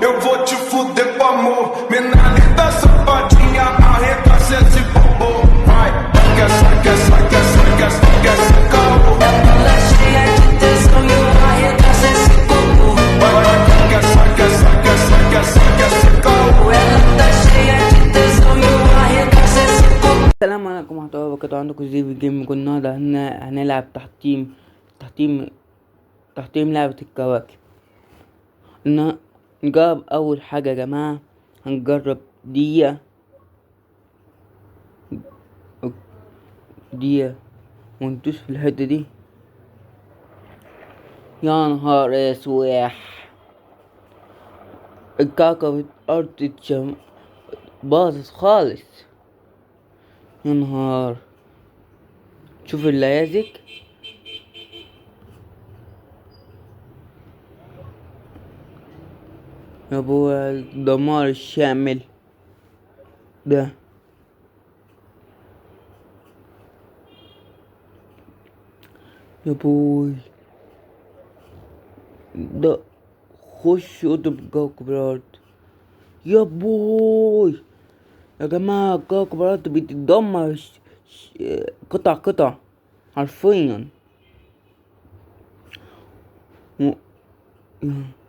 eu vou te fuder com amor. Menina safadinha, arregaça esse popô. Vai, quer ser caô. Ela cheia de tesão e eu arregaço esse popô. Vai, quer ser caô. Ela tá cheia de tesão e eu arregaço esse popô. السلام عليكم ورحمة الله وبركاته. عندكم زي في جيم. النهاردة هنلعب تحطيم لعبة الكواكب. نجرب أول حاجة يا جماعة. هنجرب دقيقة وندوس في الحتة دي. يا نهار اسوح، الكوكب الأرض باظت خالص. يا نهار، شوف الليازك. يا ابوي الدمار الشامل ده. يا ابوي ده خش قطب كوكب الأرض. يا ابوي يا جماعة كوكب الأرض بيتدمر قطع حرفيا. يا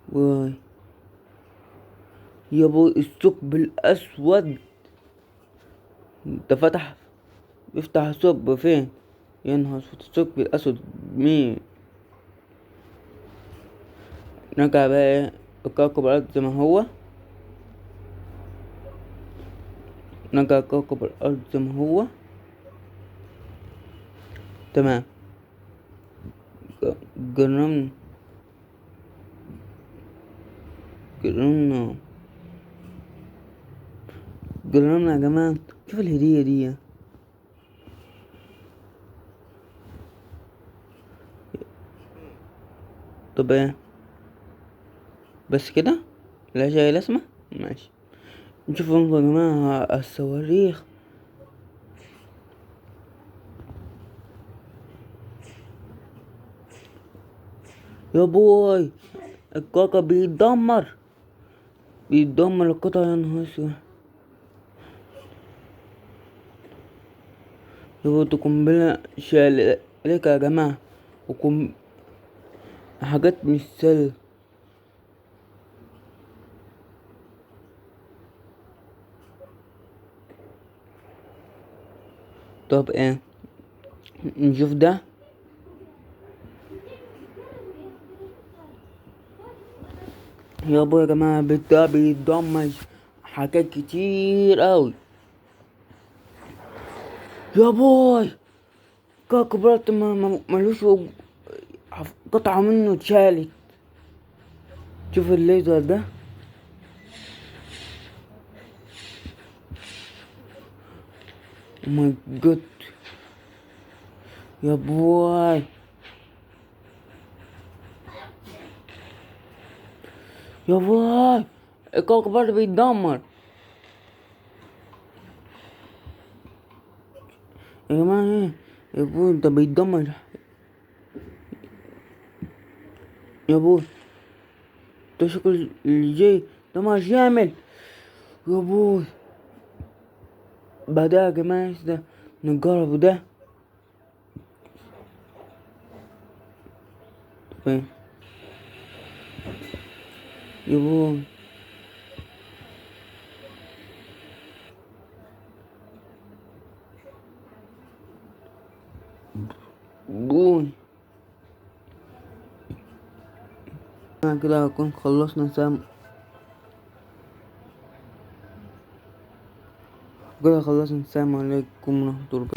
بوي يا ابوي الثقب الأسود ده بيفتح الثقب فين؟ يا نهار اسود، الثقب الأسود مين؟ نرجع بقى كوكب الأرض زي ما هو. نرجع كوكب الأرض زي ما هو. تمام. جرمنا يا جماعة. شوف الهدية دي. طب ايه بس كده؟ لا شيء لازمة. ماشي، نشوف يا جماعة الصواريخ. يا بوي الكوكب بيتدمر القطع. يا نهار اسود. يا بوي دي قنبلة شالك يا جماعة، حاجات مش سهلة. طب ايه، نشوف ده. يا ابوي يا جماعة ده بيتدمر حاجات كتير اوي. يا بوي كوكب الأرض ملوش قطعة منه اتشالت. شوف الليزر ده. او ماي جاد. يا بوي الكوكب الأرض بيتدمر يا جماعة. ايه يا بوي ده بيتدمر. يا بوي ده شكل اللي جاي دمار شامل. يا بوي بعدها يا جماعة ده نجرب ده. فين يا بوي؟ كده هكون خلصنا السلام عليكم ورحمة الله.